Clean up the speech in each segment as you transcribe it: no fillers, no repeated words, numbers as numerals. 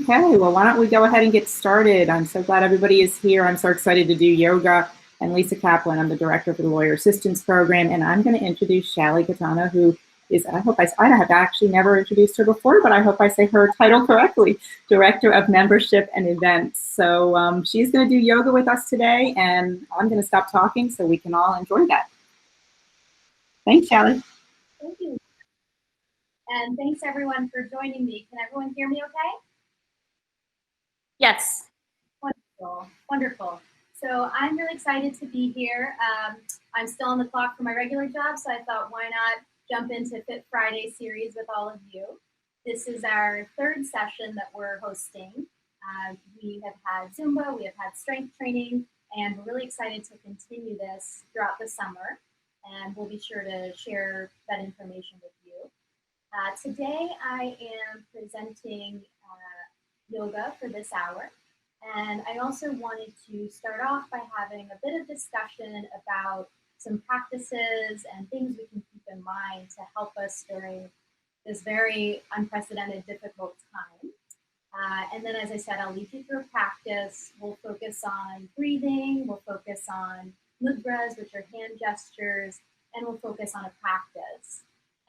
Okay, well, why don't we go ahead and get started? I'm so glad everybody is here. I'm so excited to do yoga. I'm Lisa Kaplan. I'm the director for the Lawyer Assistance Program, and I'm going to introduce Shaoli Katana, who is, I have actually never introduced her before, but I hope I say her title correctly, Director of Membership and Events. So she's going to do yoga with us today, and I'm going to stop talking so we can all enjoy that. Thanks, Shaoli. Thank you. And thanks everyone for joining me. Can everyone hear me okay? Yes. Wonderful, wonderful. So I'm really excited to be here. I'm still on the clock for my regular job, so I thought why not jump into Fit Friday series with all of you. This is our third session that we're hosting. We have had Zumba, we have had strength training, and we're really excited to continue this throughout the summer. And we'll be sure to share that information with you. Today I am presenting yoga for this hour. And I also wanted to start off by having a bit of discussion about some practices and things we can keep in mind to help us during this very unprecedented, difficult time. And then, as I said, I'll lead you through a practice. We'll focus on breathing, we'll focus on mudras, which are hand gestures, and we'll focus on a practice.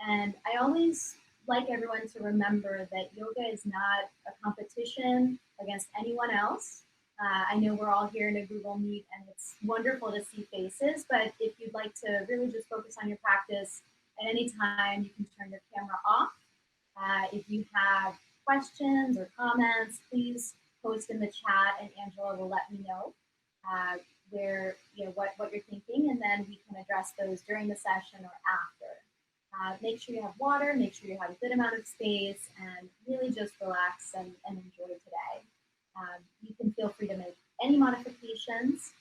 And I always like everyone to remember that yoga is not a competition against anyone else. I know we're all here in a Google Meet and it's wonderful to see faces, but if you'd like to really just focus on your practice at any time, you can turn your camera off. If you have questions or comments, please post in the chat and Angela will let me know what you're thinking, and then we can address those during the session or after. Make sure you have water, make sure you have a good amount of space, and really just relax and enjoy today. You can feel free to make any modifications.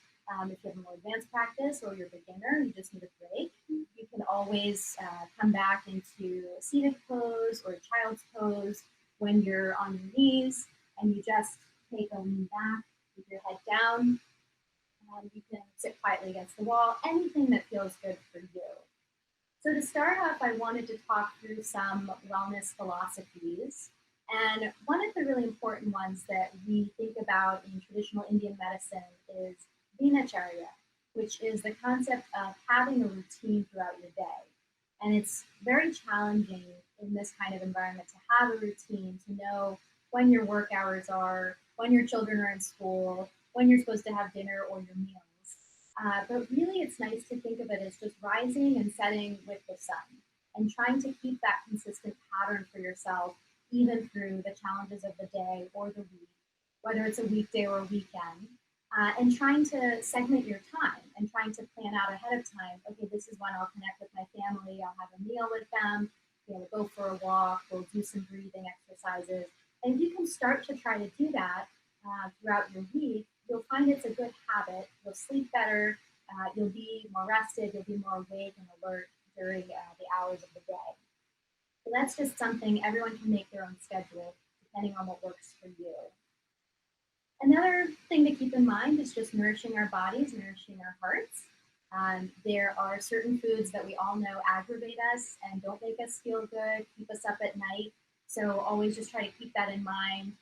If you have a more advanced practice or you're a beginner, you just need a break, you can always come back into a seated pose or a child's pose when you're on your knees, and you just take a lean back with your head down. You can sit quietly against the wall, anything that feels good for you. So to start off, I wanted to talk through some wellness philosophies. And one of the really important ones that we think about in traditional Indian medicine is dinacharya, which is the concept of having a routine throughout your day. And it's very challenging in this kind of environment to have a routine, to know when your work hours are, when your children are in school, when you're supposed to have dinner or your meals. But really, it's nice to think of it as just rising and setting with the sun and trying to keep that consistent pattern for yourself, even through the challenges of the day or the week, whether it's a weekday or a weekend, and trying to segment your time and trying to plan out ahead of time. Okay, this is when I'll connect with my family, I'll have a meal with them, we'll go for a walk, we'll do some breathing exercises. And if you can start to try to do that throughout your week, you'll find it's a good habit. You'll sleep better, you'll be more rested, you'll be more awake and alert during the hours of the day. So that's just something everyone can make their own schedule depending on what works for you. Another thing to keep in mind is just nourishing our bodies, nourishing our hearts. There are certain foods that we all know aggravate us and don't make us feel good, keep us up at night. So always just try to keep that in mind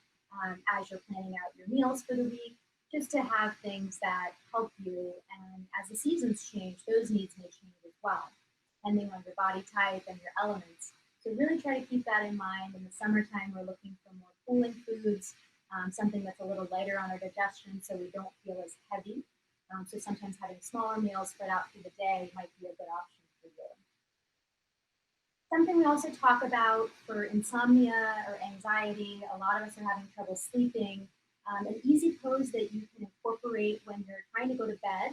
as you're planning out your meals for the week, just to have things that help you. And as the seasons change, those needs may change as well, depending on your body type and your elements. So really try to keep that in mind. In the summertime, we're looking for more cooling foods, something that's a little lighter on our digestion so we don't feel as heavy. So sometimes having smaller meals spread out through the day might be a good option for you. Something we also talk about for insomnia or anxiety, a lot of us are having trouble sleeping. An easy pose that you can incorporate when you're trying to go to bed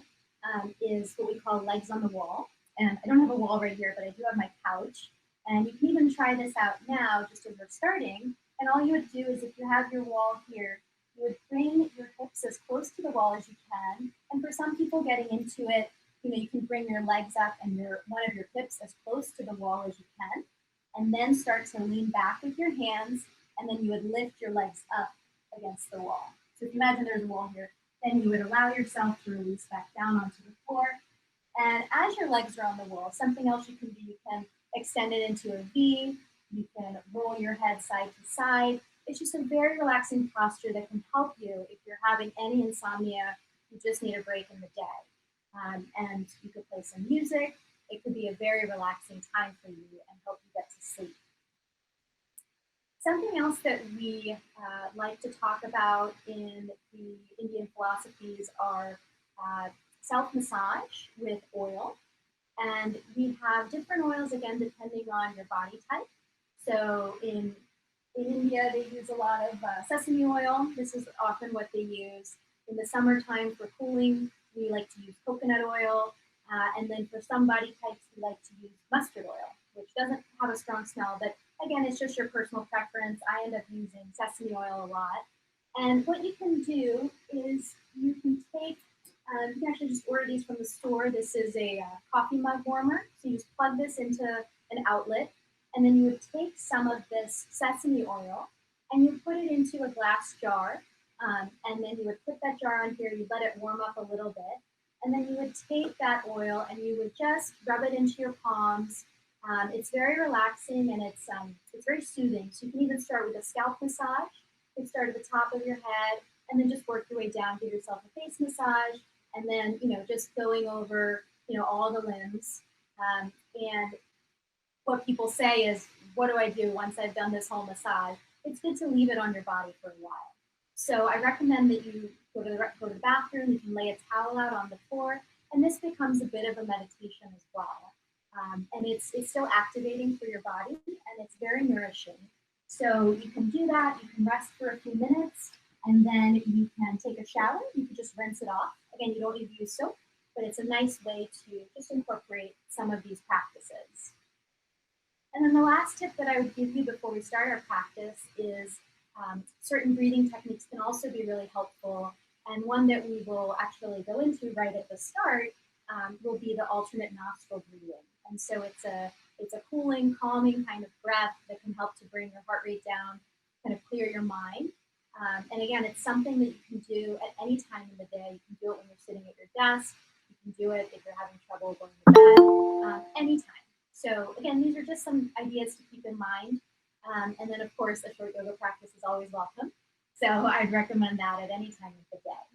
is what we call legs on the wall. And I don't have a wall right here, but I do have my couch. And you can even try this out now, just as we're starting. And all you would do is if you have your wall here, you would bring your hips as close to the wall as you can. And for some people getting into it, you can bring your legs up and one of your hips as close to the wall as you can. And then start to lean back with your hands. And then you would lift your legs up against the wall. So if you imagine there's a wall here, then you would allow yourself to release back down onto the floor. And as your legs are on the wall, something else you can do, you can extend it into a V, you can roll your head side to side. It's just a very relaxing posture that can help you if you're having any insomnia, you just need a break in the day. And you could play some music. It could be a very relaxing time for you and help you get to sleep. Something else that we like to talk about in the Indian philosophies are self-massage with oil. And we have different oils, again, depending on your body type. So in India, they use a lot of sesame oil. This is often what they use. In the summertime for cooling, we like to use coconut oil. And then for some body types, we like to use mustard oil, which doesn't have a strong smell, but again, it's just your personal preference. I end up using sesame oil a lot. And what you can do is you can actually just order these from the store. This is a coffee mug warmer. So you just plug this into an outlet, and then you would take some of this sesame oil and you put it into a glass jar. And then you would put that jar on here, you let it warm up a little bit. And then you would take that oil and you would just rub it into your palms. It's very relaxing and it's very soothing. So you can even start with a scalp massage. You can start at the top of your head and then just work your way down, give yourself a face massage, and then, just going over, all the limbs. And what people say is, what do I do once I've done this whole massage? It's good to leave it on your body for a while. So I recommend that you go to the bathroom, you can lay a towel out on the floor, and this becomes a bit of a meditation as well. And it's still activating for your body, and it's very nourishing. So you can do that, you can rest for a few minutes, and then you can take a shower. You can just rinse it off. Again, you don't need to use soap, but it's a nice way to just incorporate some of these practices. And then the last tip that I would give you before we start our practice is certain breathing techniques can also be really helpful. And one that we will actually go into right at the start will be the alternate nostril breathing. And so it's a cooling, calming kind of breath that can help to bring your heart rate down, kind of clear your mind. And again, it's something that you can do at any time in the day. You can do it when you're sitting at your desk. You can do it if you're having trouble going to bed, anytime. So again, these are just some ideas to keep in mind. And then of course, a short yoga practice is always welcome. So I'd recommend that at any time of the day.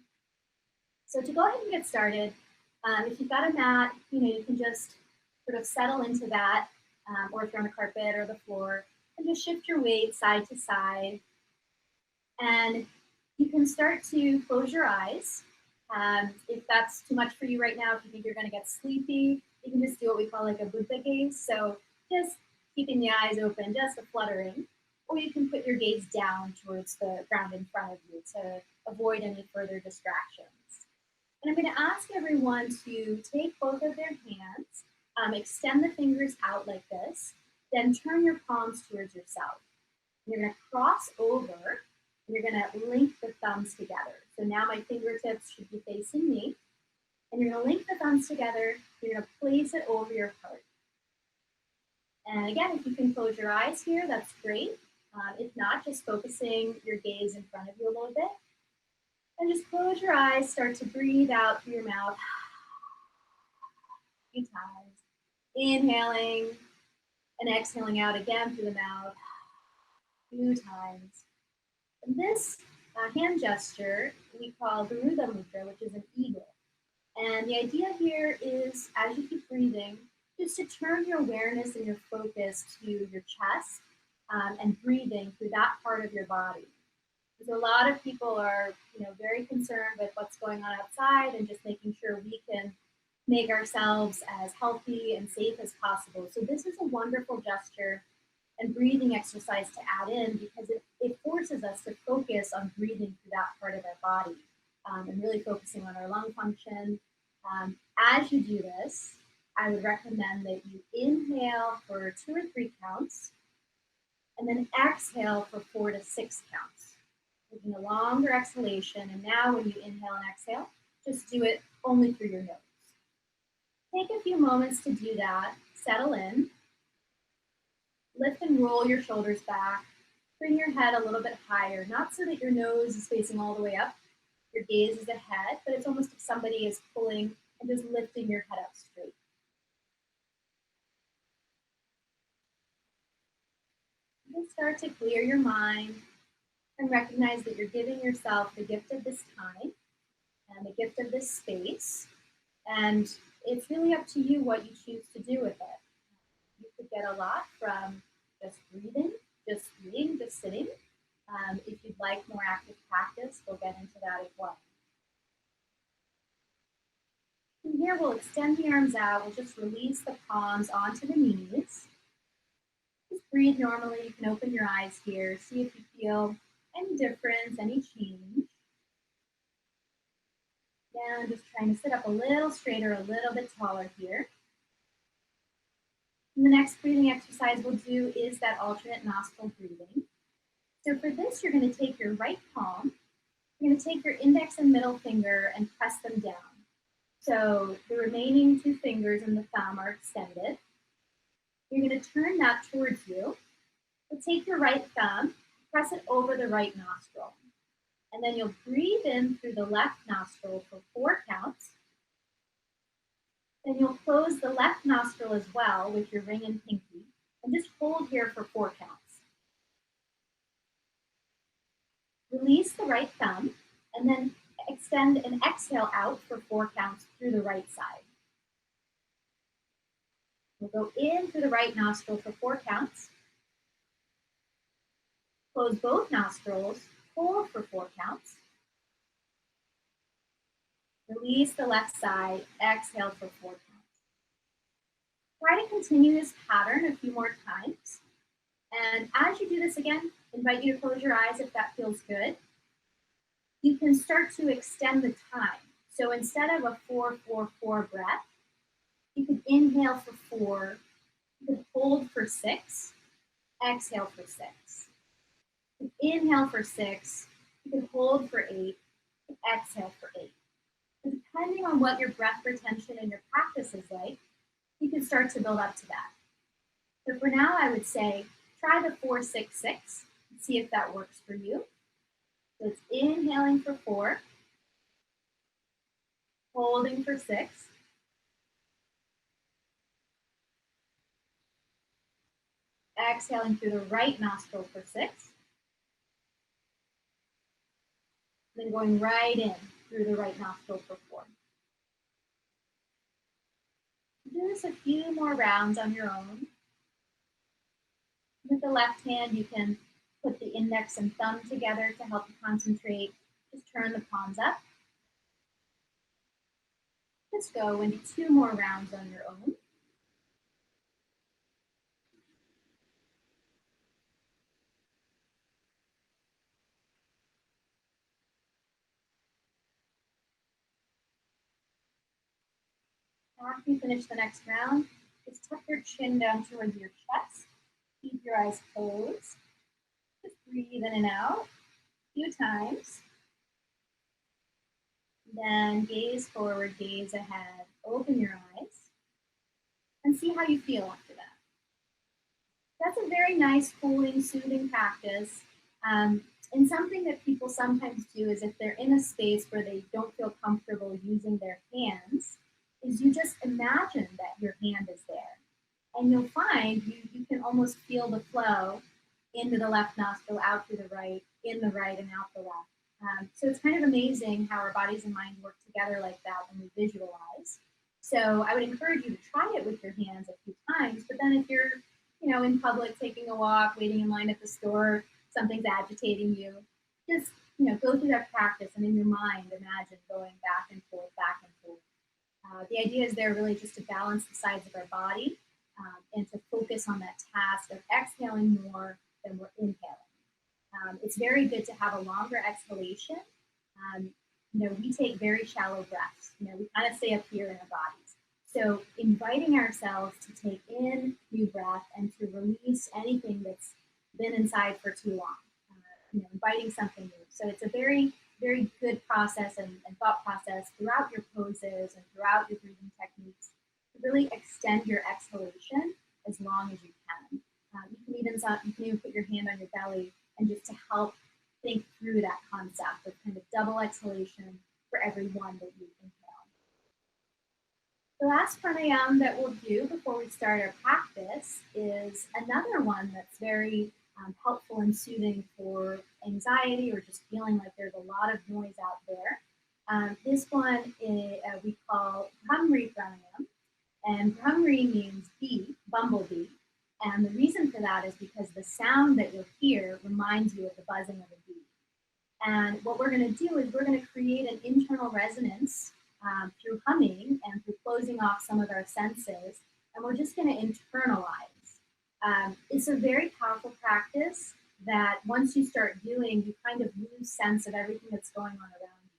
So to go ahead and get started, if you've got a mat, you can just sort of settle into that, or if you're on the carpet or the floor, and just shift your weight side to side. And you can start to close your eyes. If that's too much for you right now, if you think you're going to get sleepy, you can just do what we call like a Buddha gaze. So just keeping the eyes open, just a fluttering. Or you can put your gaze down towards the ground in front of you to avoid any further distractions. And I'm going to ask everyone to take both of their hands, extend the fingers out like this, then turn your palms towards yourself. You're going to cross over, and you're going to link the thumbs together. So now my fingertips should be facing me. And you're going to link the thumbs together. You're going to place it over your heart. And again, if you can close your eyes here, that's great. If not, just focusing your gaze in front of you a little bit. And just close your eyes, start to breathe out through your mouth. A few times. Inhaling and exhaling out again through the mouth. A few times. And this hand gesture we call Garuda Mudra, which is an eagle. And the idea here is, as you keep breathing, just to turn your awareness and your focus to your chest and breathing through that part of your body. Because a lot of people are, very concerned with what's going on outside and just making sure we can make ourselves as healthy and safe as possible. So this is a wonderful gesture and breathing exercise to add in because it forces us to focus on breathing through that part of our body and really focusing on our lung function. As you do this, I would recommend that you inhale for 2 or 3 counts and then exhale for 4 to 6 counts. Taking a longer exhalation, and now when you inhale and exhale, just do it only through your nose. Take a few moments to do that, settle in, lift and roll your shoulders back, bring your head a little bit higher, not so that your nose is facing all the way up, your gaze is ahead, but it's almost if somebody is pulling and just lifting your head up straight. You can start to clear your mind, And recognize that you're giving yourself the gift of this time and the gift of this space. And it's really up to you what you choose to do with it. You could get a lot from just breathing, just eating, just sitting. If you'd like more active practice, we'll get into that as well. From here, we'll extend the arms out. We'll just release the palms onto the knees. Just breathe normally. You can open your eyes here. See if you feel any difference, any change. Now, just trying to sit up a little straighter, a little bit taller here. And the next breathing exercise we'll do is that alternate nostril breathing. So for this, you're going to take your right palm, you're going to take your index and middle finger and press them down. So the remaining two fingers and the thumb are extended. You're going to turn that towards you. So take your right thumb, press it over the right nostril. And then you'll breathe in through the left nostril for 4 counts. Then you'll close the left nostril as well with your ring and pinky, and just hold here for 4 counts. Release the right thumb, and then extend and exhale out for 4 counts through the right side. We'll go in through the right nostril for 4 counts. Close both nostrils, hold for 4 counts. Release the left side, exhale for 4 counts. Try to continue this pattern a few more times. And as you do this again, invite you to close your eyes if that feels good. You can start to extend the time. So instead of a 4-4-4 breath, you could inhale for 4, you could hold for 6, exhale for 6. You could inhale for 6, you could hold for 8, exhale for 8. So depending on what your breath retention and your practice is like, you can start to build up to that. So for now, I would say try the 4-6-6 and see if that works for you. So it's inhaling for 4, holding for 6, exhaling through the right nostril for 6, then going right in through the right nostril for 4. Do this a few more rounds on your own. With the left hand, you can put the index and thumb together to help you concentrate. Just turn the palms up. Let's go into 2 more rounds on your own. After you finish the next round, just tuck your chin down towards your chest. Keep your eyes closed. Just breathe in and out a few times. Then gaze forward, gaze ahead. Open your eyes and see how you feel after that. That's a very nice, cooling, soothing practice. And something that people sometimes do is if they're in a space where they don't feel comfortable using their hands, is you just imagine that your hand is there. And you'll find you can almost feel the flow into the left nostril, out through the right, in the right, and out the left. So it's kind of amazing how our bodies and minds work together like that when we visualize. So I would encourage you to try it with your hands a few times, but then if you're in public, taking a walk, waiting in line at the store, something's agitating you, just go through that practice and in your mind imagine going back and forth, back and forth. The idea is there really just to balance the sides of our body and to focus on that task of exhaling more than we're inhaling. It's very good to have a longer exhalation. We take very shallow breaths. We kind of stay up here in our bodies. So inviting ourselves to take in new breath and to release anything that's been inside for too long. Inviting something new. So it's a very, very good process and thought process throughout your poses and throughout your breathing techniques to really extend your exhalation as long as you can. You can even put your hand on your belly and just to help think through that concept of kind of double exhalation for every one that you inhale. The last pranayama that we'll do before we start our practice is another one that's very helpful and soothing for anxiety or just feeling like there's a lot of noise out there. This one we call Bhramri pranayam, and Bhramri means bee, bumblebee. And the reason for that is because the sound that you'll hear reminds you of the buzzing of a bee. And what we're going to do is we're going to create an internal resonance through humming and through closing off some of our senses. And we're just going to internalize. It's a very powerful practice that once you start doing, you kind of lose sense of everything that's going on around you.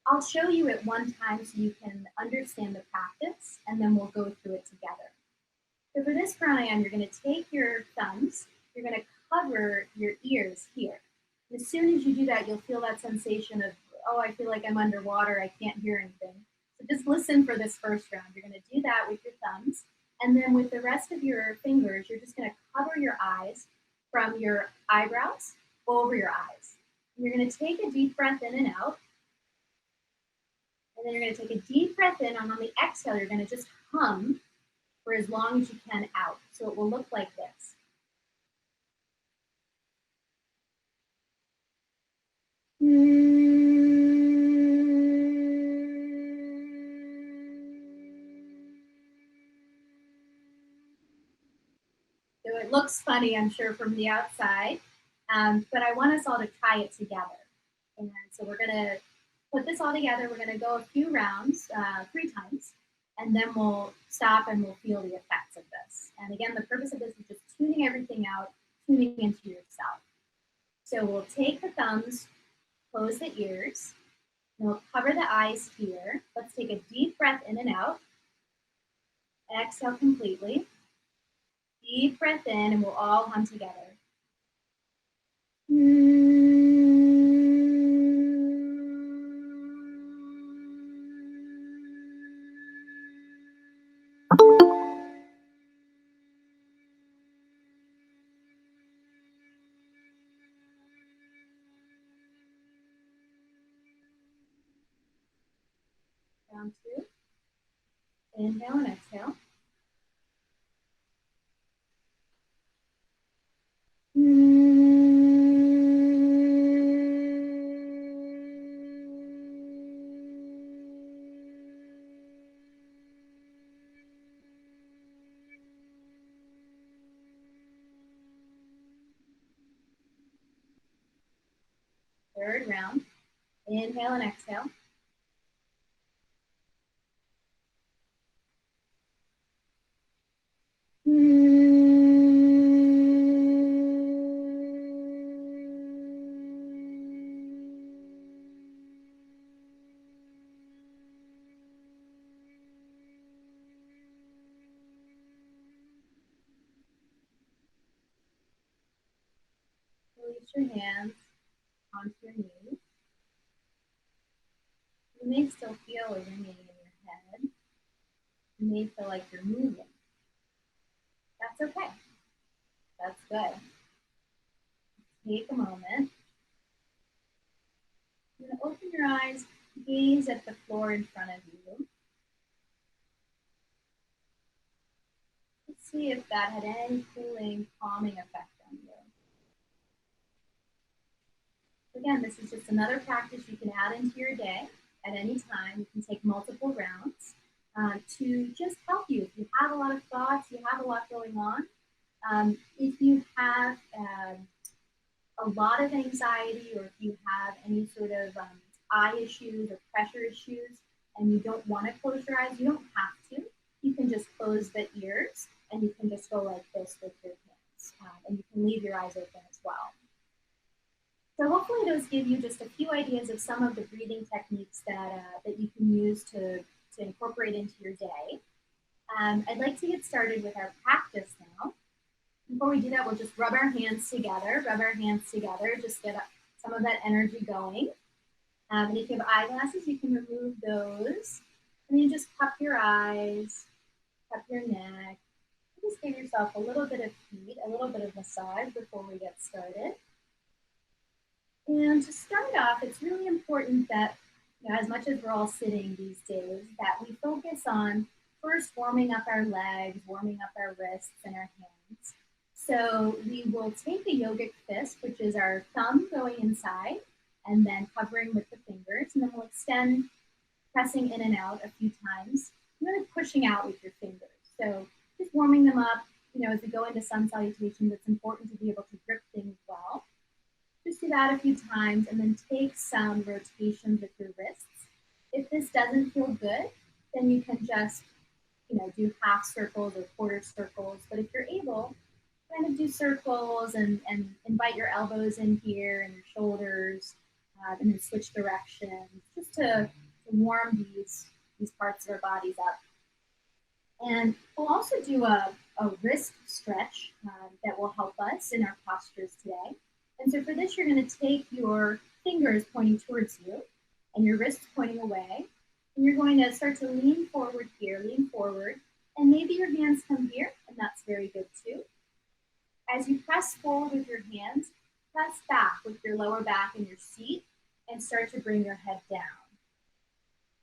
I'll show you it one time so you can understand the practice, and then we'll go through it together. So for this pranayama, you're going to take your thumbs, you're going to cover your ears here. And as soon as you do that, you'll feel that sensation of, oh, I feel like I'm underwater, I can't hear anything. So just listen for this first round. You're going to do that with your thumbs. And then with the rest of your fingers, you're just going to cover your eyes from your eyebrows over your eyes. And you're going to take a deep breath in and out. And then you're going to take a deep breath in, and on the exhale, you're going to just hum for as long as you can out. So it will look like this. So it looks funny, I'm sure, from the outside, but I want us all to try it together. And so we're going to put this all together. We're going to go a few rounds, 3 times, and then we'll stop and we'll feel the effects of this. And again, the purpose of this is just tuning everything out, tuning into yourself. So we'll take the thumbs, close the ears, and we'll cover the eyes here. Let's take a deep breath in and out. Exhale completely. Deep breath in, and we'll all hum together. Round 2. Inhale and exhale. Third round. Inhale and exhale. Release your hands onto your knees. You may still feel a ringing in your head. You may feel like you're moving. That's okay. That's good. Take a moment. You're going to open your eyes, gaze at the floor in front of you. Let's see if that had any cooling, calming effect on you. Again, this is just another practice you can add into your day at any time. You can take multiple rounds to just help you. If you have a lot of thoughts, you have a lot going on. If you have a lot of anxiety, or if you have any sort of eye issues or pressure issues, and you don't want to close your eyes, you don't have to. You can just close the ears, and you can just go like this with your hands. And you can leave your eyes open as well. So hopefully those give you just a few ideas of some of the breathing techniques that you can use to incorporate into your day. I'd like to get started with our practice now. Before we do that, we'll just rub our hands together, just get some of that energy going. And if you have eyeglasses, you can remove those. And you just cup your eyes, cup your neck. Just give yourself a little bit of heat, a little bit of massage before we get started. And to start off, it's really important that, as much as we're all sitting these days, that we focus on first warming up our legs, warming up our wrists and our hands. So we will take a yogic fist, which is our thumb going inside and then covering with the fingers, and then we'll extend, pressing in and out a few times, really pushing out with your fingers. So just warming them up. As we go into sun salutations, it's important to be able to grip things well. Just do that a few times and then take some rotations with your wrists. If this doesn't feel good, then you can just, do half circles or quarter circles. But if you're able, kind of do circles and invite your elbows in here and your shoulders, and then switch directions just to warm these parts of our bodies up. And we'll also do a wrist stretch that will help us in our postures today. And so for this, you're going to take your fingers pointing towards you and your wrists pointing away. And you're going to start to lean forward here, lean forward. And maybe your hands come here, and that's very good too. As you press forward with your hands, press back with your lower back and your seat and start to bring your head down.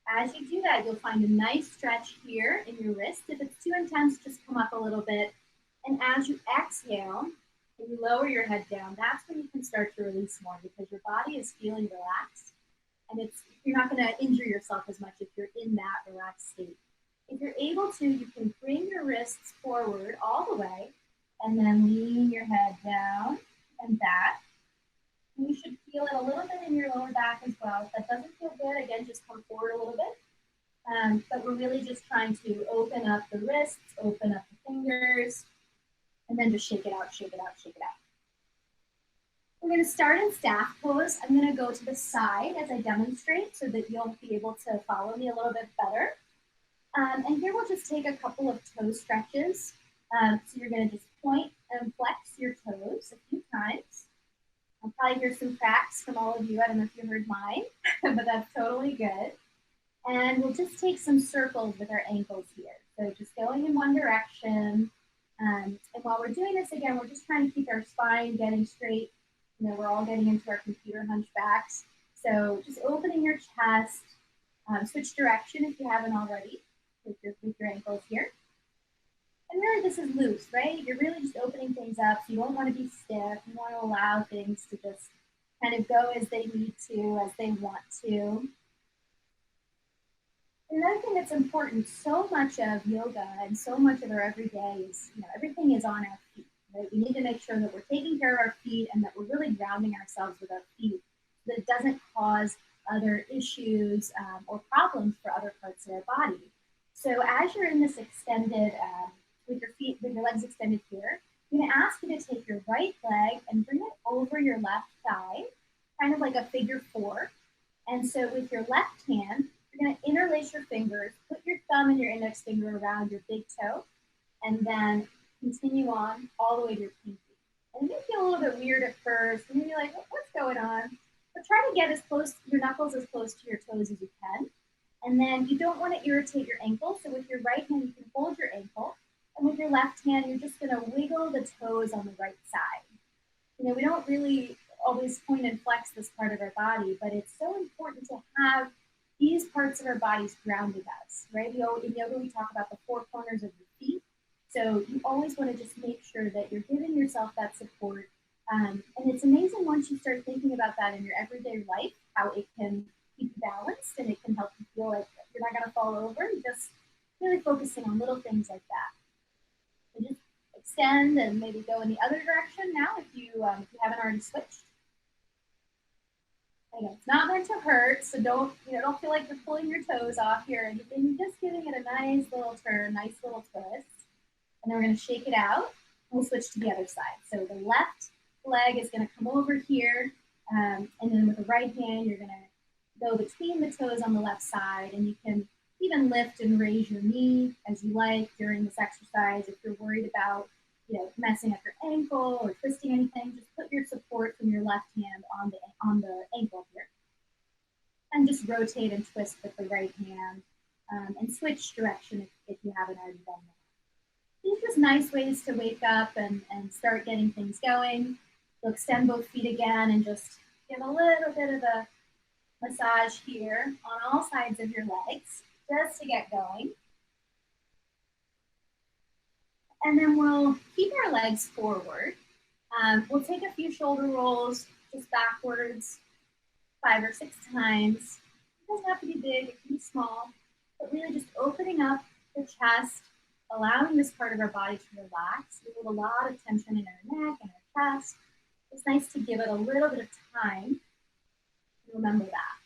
As you do that, you'll find a nice stretch here in your wrist. If it's too intense, just come up a little bit. And as you exhale and you lower your head down, that's when you can start to release more because your body is feeling relaxed. And you're not going to injure yourself as much if you're in that relaxed state. If you're able to, you can bring your wrists forward all the way and then lean your head down and back. And you should feel it a little bit in your lower back as well. If that doesn't feel good, again, just come forward a little bit. But we're really just trying to open up the wrists, open up the fingers, and then just shake it out, shake it out, shake it out. We're going to start in staff pose. I'm going to go to the side as I demonstrate so that you'll be able to follow me a little bit better. And here we'll just take a couple of toe stretches. So you're going to just point and flex your toes a few times. I'll probably hear some cracks from all of you. I don't know if you heard mine, but that's totally good. And we'll just take some circles with our ankles here. So just going in one direction. And while we're doing this again, we're just trying to keep our spine getting straight. We're all getting into our computer hunchbacks. So just opening your chest, switch direction if you haven't already with your ankles here. And really this is loose, right? You're really just opening things up. So you don't want to be stiff. You want to allow things to just kind of go as they need to, as they want to. Another thing that's important, so much of yoga and so much of our everyday is, everything is on our feet, right? We need to make sure that we're taking care of our feet and that we're really grounding ourselves with our feet so that it doesn't cause other issues or problems for other parts of our body. So as you're in this extended, with your legs extended here, I'm going to ask you to take your right leg and bring it over your left thigh, kind of like a figure four. And so with your left hand, you're going to interlace your fingers, put your thumb and your index finger around your big toe, and then continue on all the way to your pinky. And it may feel a little bit weird at first, and you're like, what's going on? But try to get your knuckles as close to your toes as you can. And then you don't want to irritate your ankle, so with your right hand, you can hold your ankle, and with your left hand, you're just going to wiggle the toes on the right side. We don't really always point and flex this part of our body, but it's so important to have these parts of our bodies grounding us, right? In yoga, we talk about the four corners of your feet. So you always want to just make sure that you're giving yourself that support. And it's amazing once you start thinking about that in your everyday life, how it can keep you balanced and it can help you feel like you're not going to fall over. You're just really focusing on little things like that. So just extend and maybe go in the other direction now if you haven't already switched. Again, it's not meant to hurt, so don't feel like you're pulling your toes off here or anything. You're just giving it a nice little turn, nice little twist. And then we're going to shake it out. And we'll switch to the other side. So the left leg is going to come over here. And then with the right hand, you're going to go between the toes on the left side. And you can even lift and raise your knee as you like during this exercise. If you're worried about messing up your ankle or twisting anything, just put your support from your left hand on the ankle here. And just rotate and twist with the right hand and switch direction if you haven't already done that. These are just nice ways to wake up and start getting things going. So extend both feet again and just give a little bit of a massage here on all sides of your legs just to get going. And then we'll keep our legs forward. We'll take a few shoulder rolls just backwards 5 or 6 times. It doesn't have to be big, it can be small, but really just opening up the chest, allowing this part of our body to relax. We have a lot of tension in our neck and our chest. It's nice to give it a little bit of time. Remember that.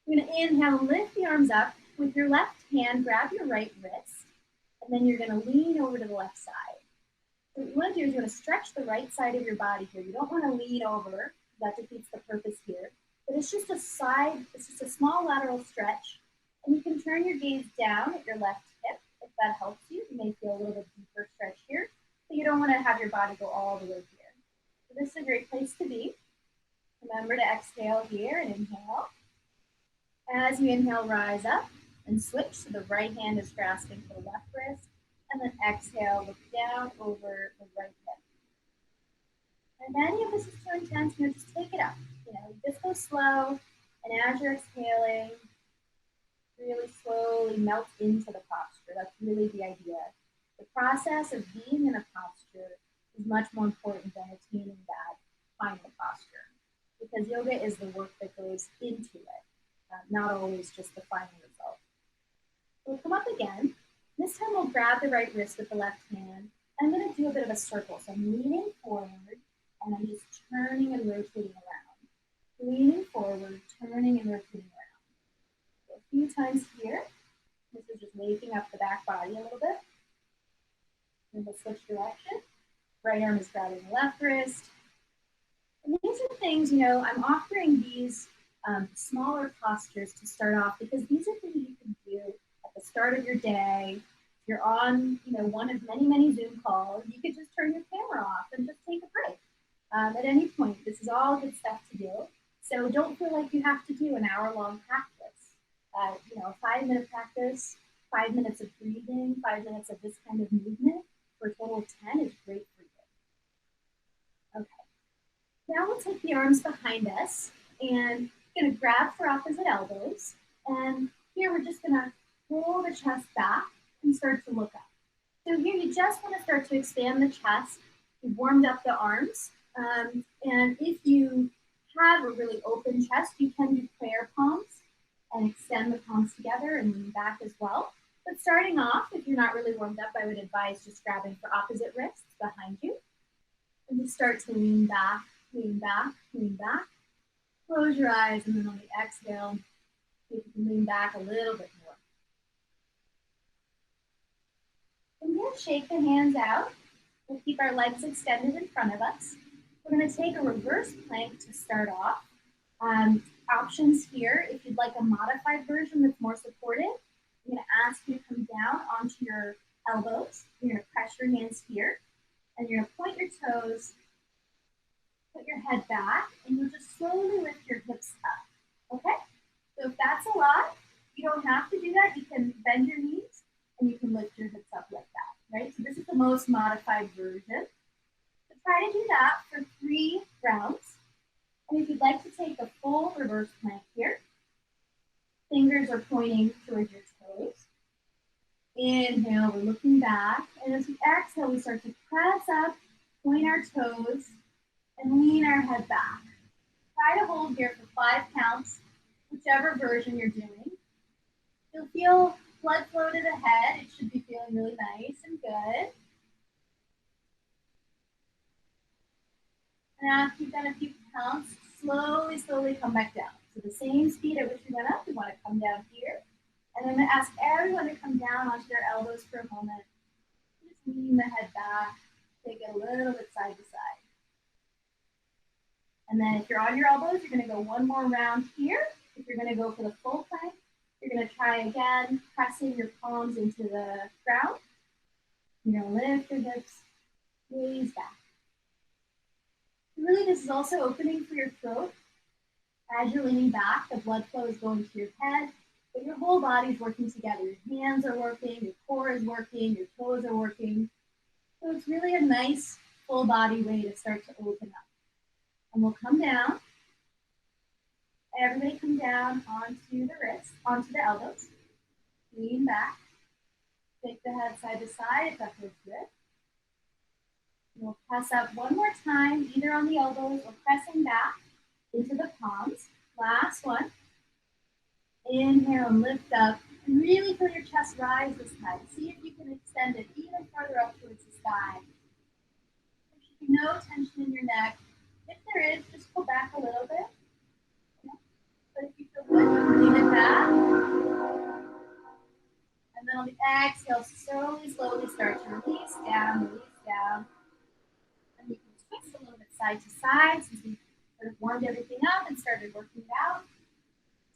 You're going to inhale, lift the arms up. With your left hand, grab your right wrist, and then you're going to lean over to the left side. So what you want to do is you want to stretch the right side of your body here. You don't want to lean over. That defeats the purpose here. But it's just a small lateral stretch. And you can turn your gaze down at your left hip if that helps you. You may feel a little bit deeper stretch here, but you don't want to have your body go all the way here. So this is a great place to be. Remember to exhale here and inhale. As you inhale, rise up and switch. So the right hand is grasping for the left wrist. And then exhale, look down over the right hip. And then if this is too intense, just take it up. Just go slow. And as you're exhaling, really slowly melt into the posture. That's really the idea. The process of being in a posture is much more important than attaining that final posture. Because yoga is the work that goes into it, not always just the final result. So we'll come up again. This time we'll grab the right wrist with the left hand. I'm going to do a bit of a circle. So I'm leaning forward and I'm just turning and rotating around. Leaning forward, turning and rotating around. So a few times here. This is just waking up the back body a little bit. And we'll switch direction. Right arm is grabbing the left wrist. And these are things, I'm offering these smaller postures to start off because these are things you can do at the start of your day. If you're on, one of many, many Zoom calls, you could just turn your camera off and just take a break at any point. This is all good stuff to do. So don't feel like you have to do an hour-long practice. A 5-minute practice, 5 minutes of breathing, 5 minutes of this kind of movement for a total of 10 is great for you. Okay. Now we'll take the arms behind us and going to grab for opposite elbows. And here we're just going to pull the chest back and start to look up. So here you just want to start to expand the chest. You've warmed up the arms. And if you have a really open chest, you can do prayer palms and extend the palms together and lean back as well. But starting off, if you're not really warmed up, I would advise just grabbing for opposite wrists behind you. And just start to lean back, lean back, lean back. Close your eyes, and then on the exhale, you can lean back a little bit more. And then shake the hands out. We'll keep our legs extended in front of us. We're going to take a reverse plank to start off. Options here, if you'd like a modified version that's more supportive, I'm going to ask you to come down onto your elbows. You're going to press your hands here, and you're going to point your toes, put your head back, and you'll just slowly lift your hips up, okay? So if that's a lot, you don't have to do that. You can bend your knees, and you can lift your hips up like that, right? So this is the most modified version. So try to do that for 3 rounds. And if you'd like to take a full reverse plank here, fingers are pointing towards your toes. Inhale, we're looking back. And as we exhale, we start to press up, point our toes, and lean our head back. Try to hold here for 5 counts, whichever version you're doing. You'll feel blood flow to the head. It should be feeling really nice and good. And after you've done a few counts, slowly come back down. So the same speed at which we went up, we want to come down here. And I'm going to ask everyone to come down onto their elbows for a moment. Just lean the head back, take it a little bit side to side. And then if you're on your elbows, you're going to go one more round here. If you're going to go for the full plank, you're going to try again, pressing your palms into the ground. You're going to lift your hips, gaze back. Really, this is also opening for your throat. As you're leaning back, the blood flow is going to your head, but your whole body is working together. Your hands are working, your core is working, your toes are working. So it's really a nice full body way to start to open up. And we'll come down. Everybody come down onto the wrists, onto the elbows. Lean back. Take the head side to side if that feels good. We'll press up one more time, either on the elbows or pressing back into the palms. Last one. Inhale and lift up. And really feel your chest rise this time. See if you can extend it even further up towards the sky. There should be no tension in your neck. If there is, just pull back a little bit. But if you feel good, lean it back. And then on the exhale, slowly start to release down, release down. And you can twist a little bit side to side since we sort of warmed everything up and started working it out.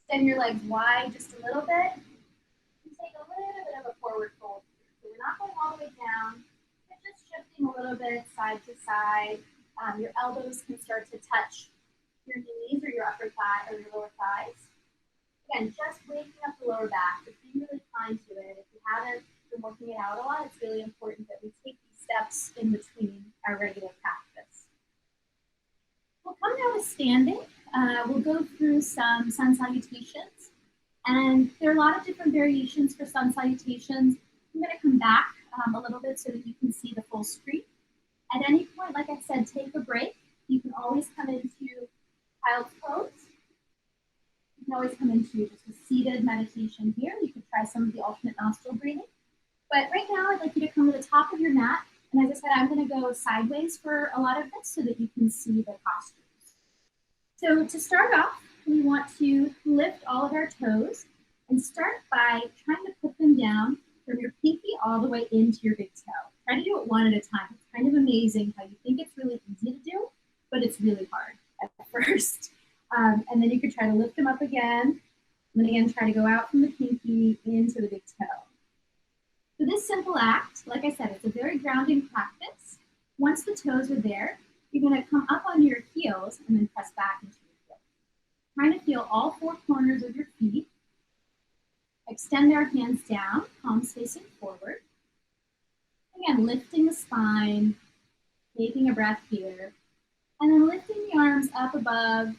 Extend your legs wide just a little bit. And take a little bit of a forward fold here. So we're not going all the way down, but just shifting a little bit side to side. Your elbows can start to touch your knees or your upper thigh or your lower thighs. Again, just waking up the lower back, just being really kind to it. If you haven't been working it out a lot, it's really important that we take these steps in between our regular practice. We'll come down to standing. We'll go through some sun salutations. And there are a lot of different variations for sun salutations. I'm going to come back a little bit so that you can see the full screen. At any point, like I said, take a break. You can always come into child's pose. You can always come into just a seated meditation here. You could try some of the alternate nostril breathing. But right now, I'd like you to come to the top of your mat. And as I said, I'm going to go sideways for a lot of this so that you can see the postures. So to start off, we want to lift all of our toes and start by trying to put them down from your pinky all the way into your big toe. Try to do it one at a time. It's kind of amazing how you think it's really easy to do, but it's really hard at first. And then you could try to lift them up again. And then again, try to go out from the pinky into the big toe. So this simple act, like I said, it's a very grounding practice. Once the toes are there, you're going to come up onto your heels and then press back into your heels. Trying to feel all four corners of your feet. Extend our hands down, palms facing forward. Again, lifting the spine, taking a breath here. And then lifting the arms up above,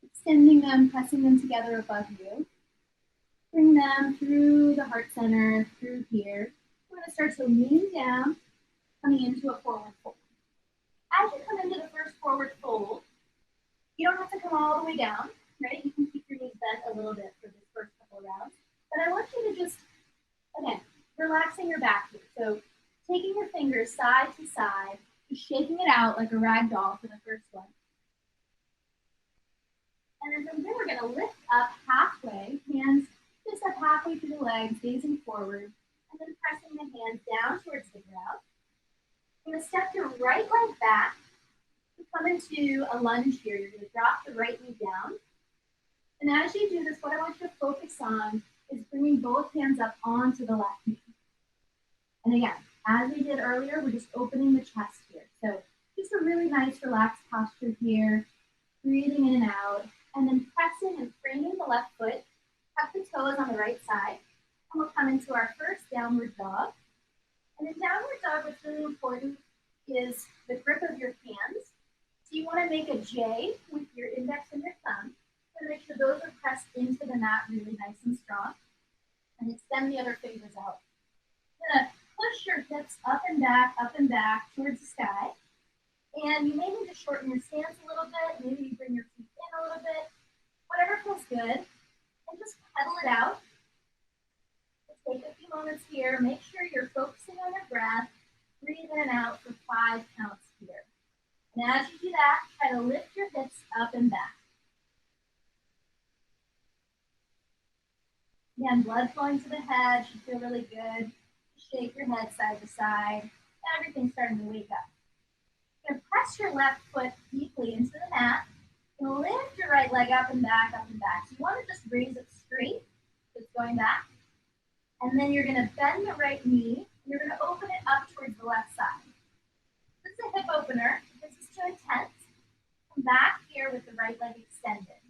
extending them, pressing them together above you. Bring them through the heart center, through here. We're going to start to lean down, coming into a forward fold. As you come into the first forward fold, you don't have to come all the way down, right? You can keep your knees bent a little bit for this first couple of rounds. But I want you to just, again, relaxing your back here. So taking your fingers side to side, just shaking it out like a rag doll for the first one. And then from here, we're going to lift up halfway, hands just up halfway through the legs, gazing forward, and then pressing the hands down towards the ground. You're going to step your right leg back to come into a lunge here. You're going to drop the right knee down. And as you do this, what I want you to focus on is bringing both hands up onto the left knee. And again, as we did earlier, we're just opening the chest here. So just a really nice relaxed posture here, breathing in and out, and then pressing and framing the left foot. Tuck the toes on the right side, and we'll come into our first downward dog. And in downward dog, what's really important is the grip of your hands. So you want to make a J with your index and your thumb, and make sure those are pressed into the mat really nice and strong. And extend the other fingers out. You're going to push your hips up and back towards the sky. And you may need to shorten your stance a little bit. Maybe you bring your feet in a little bit. Whatever feels good. And just pedal it out. Take a few moments here. Make sure you're focusing on your breath. Breathe in and out for 5 counts here. And as you do that, try to lift your hips up and back. Again, blood flowing to the head should feel really good. Shake your head side to side. Everything's starting to wake up. You're going to press your left foot deeply into the mat. You're going to lift your right leg up and back, up and back. So you want to just raise it straight. So it's going back. And then you're going to bend the right knee. And you're going to open it up towards the left side. This is a hip opener. This is too intense. Come back here with the right leg extended.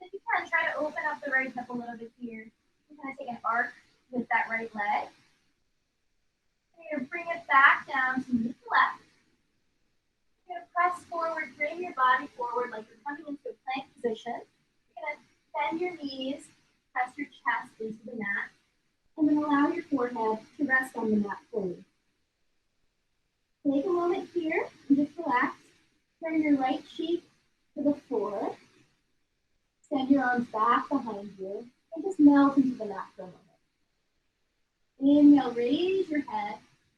And if you can, try to open up the right hip a little bit here. You're going to take an arc with that right leg. And you're going to bring it back down to meet the left. You're going to press forward, bring your body forward like you're coming into a plank position. You're going to bend your knees, press your chest into the mat, and then allow your forehead to rest on the mat fully. your arms back behind you and just melt into the mat for a moment. Inhale, raise your head.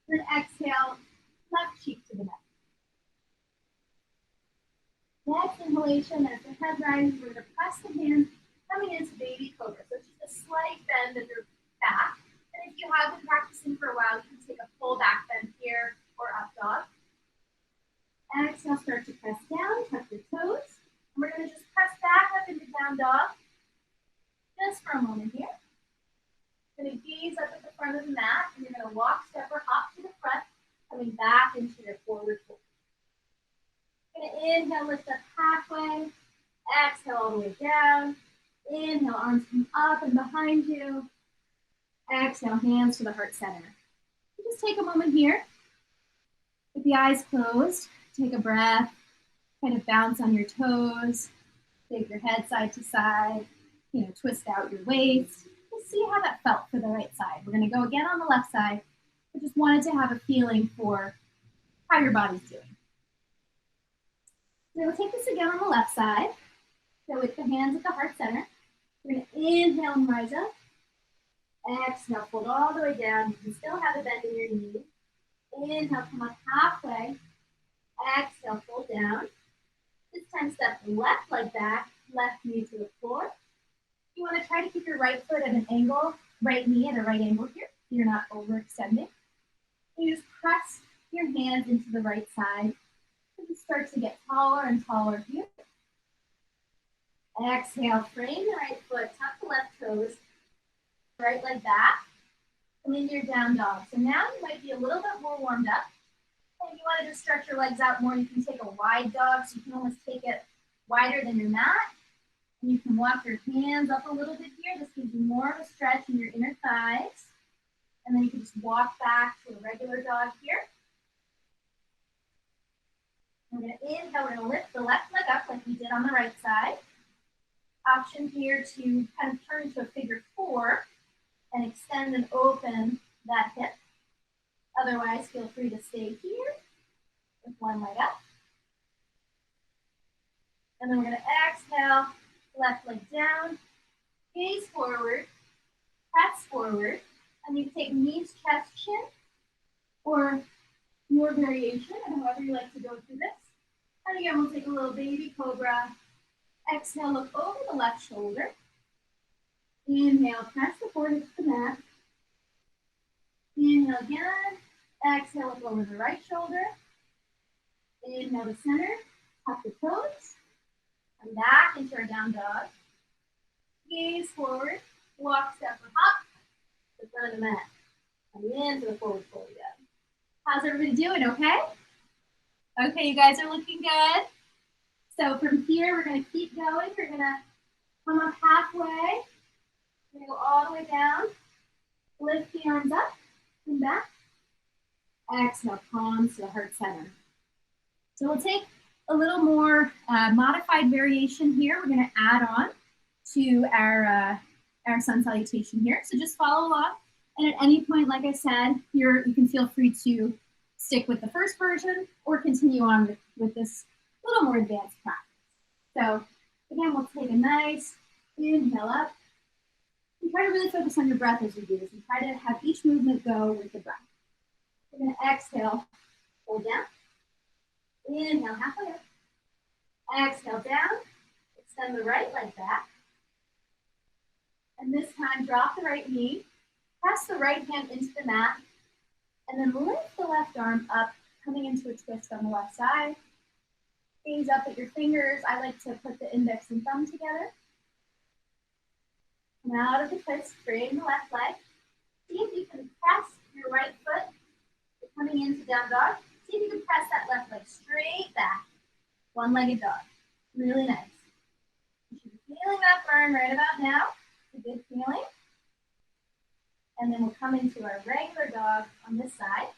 Then exhale, left cheek to the neck. Next inhalation, as the head rises, we're going to press the hands coming into baby cobra. So just a slight bend of your back. And if you have been practicing for a while, you can take a full back bend here or up dog. Exhale, start to press down, tuck your toes. And we're going to just press back up into down dog. Just for a moment here. You're going to gaze up at the front of the mat, and you're going to walk, step, or hop to the front, coming back into your forward fold. You're going to inhale, lift up halfway. Exhale all the way down. Inhale, arms come up and behind you. Exhale, hands to the heart center. Just take a moment here. With the eyes closed, take a breath. Kind of bounce on your toes. Take your head side to side. Twist out your waist. Just see how that felt for the right side. We're going to go again on the left side. I just wanted to have a feeling for how your body's doing. So we'll take this again on the left side. So with the hands at the heart center, we're going to inhale and rise up. Exhale, fold all the way down. You can still have a bend in your knees. Inhale, come up halfway. Exhale, fold down. This time step left leg back, left knee to the floor. You want to try to keep your right foot at an angle, right knee at a right angle here, so you're not overextending. You just press your hands into the right side. As it starts to get taller and taller here. Exhale, frame the right foot, tuck the left toes, right leg back, come into your down dog. So now you might be a little bit more warmed up. And if you want to just stretch your legs out more, you can take a wide dog, so you can almost take it wider than your mat. And you can walk your hands up a little bit here. This gives you more of a stretch in your inner thighs. And then you can just walk back to a regular dog here. We're going to inhale, we're going to lift the left leg up like we did on the right side. Option here to kind of turn into a figure four and extend and open that hip. Otherwise, feel free to stay here with one leg up. And then we're going to exhale, left leg down, gaze forward, press forward, and you can take knees, chest, chin, or more variation, and however you like to go through this. And again, we'll take a little baby cobra. Exhale, look over the left shoulder. Inhale, press the forehead to the mat. Inhale again. Exhale, look over the right shoulder. Inhale to center. Tuck the toes. Come back into our down dog. Gaze forward. Walk, step, or hop to the front of the mat. Come into the forward fold again. How's everybody doing? Okay? Okay, you guys are looking good. So from here, we're going to keep going. We're going to come up halfway. We're going to go all the way down. Lift the arms up and back. Exhale, palms to the heart center. So we'll take a little more modified variation here. We're going to add on to our sun salutation here. So just follow along. And at any point, like I said, you can feel free to stick with the first version or continue on with this little more advanced practice. So again, we'll take a nice inhale up. And try to really focus on your breath as you do this and try to have each movement go with the breath. We're going to exhale, hold down. Inhale, halfway up. Exhale, down. Extend the right leg back. And this time, drop the right knee. Press the right hand into the mat. And then lift the left arm up, coming into a twist on the left side. Gaze up at your fingers. I like to put the index and thumb together. Come out of the twist, straighten the left leg. See if you can press your right foot. You're coming into down dog. See if you can press that left leg straight back. One-legged dog. Really nice. You should be feeling that burn right about now. It's a good feeling. And then we'll come into our regular dog on this side.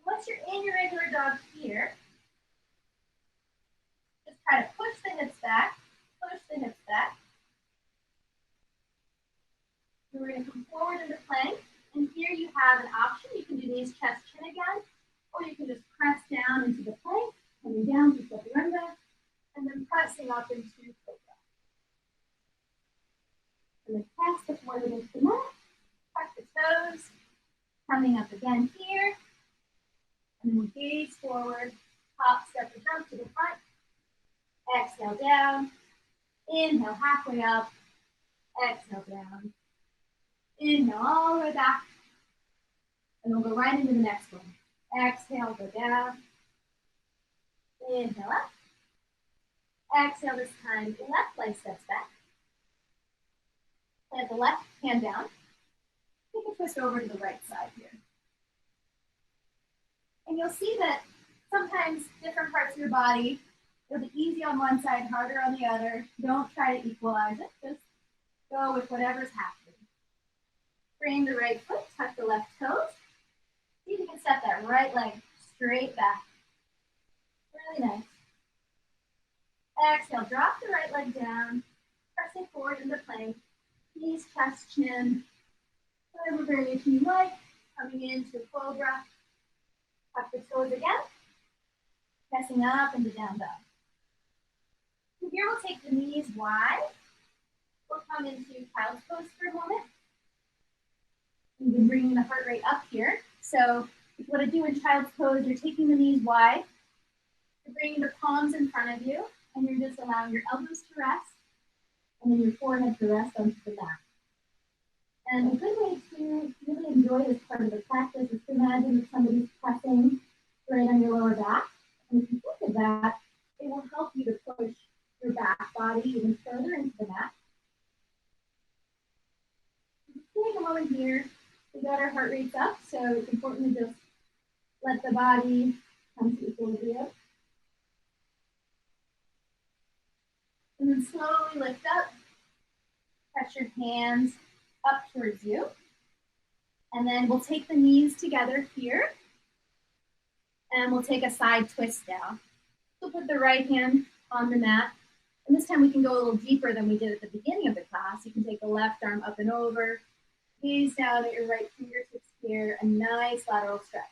Once you're in your regular dog here, just try to push the hips back, push the hips back. So we're going to come forward into plank. And here you have an option. You can do knees, chest, chin again, or you can just press down into the plank, coming down to chaturanga, and then pressing pressing up into cobra. And then press the forehead into the mat, tuck the toes, coming up again here, and then we'll gaze forward, hop, step, or jump to the front, exhale down, inhale halfway up, exhale down, inhale all the way back, and we'll go right into the next one. Exhale, go down, inhale up, exhale this time, left leg steps back, plant the left hand down, take a twist over to the right side here. And you'll see that sometimes different parts of your body will be easy on one side, harder on the other. Don't try to equalize it, just go with whatever's happening. Bring the right foot, tuck the left toes. See if you can step that right leg straight back. Really nice. Exhale, drop the right leg down, pressing forward into plank. Knees, chest, chin. Whatever variation you like. Coming into cobra. Tuck the toes again. Pressing up into down dog. So here we'll take the knees wide. We'll come into child's pose for a moment. You've been bringing the heart rate up here. So if you want to do in child's pose, you're taking the knees wide. You're bringing the palms in front of you, and you're just allowing your elbows to rest, and then your forehead to rest onto the mat. And a good way to really enjoy this part of the practice is to imagine that somebody's pressing right on your lower back. And if you think of that, it will help you to push your back body even further into the mat. Take a moment here. We got our heart rates up, so it's important to just let the body come to equilibrium. And then slowly lift up. Press your hands up towards you. And then we'll take the knees together here. And we'll take a side twist now. So put the right hand on the mat. And this time we can go a little deeper than we did at the beginning of the class. You can take the left arm up and over. Gaze down at your right fingertips here. A nice lateral stretch.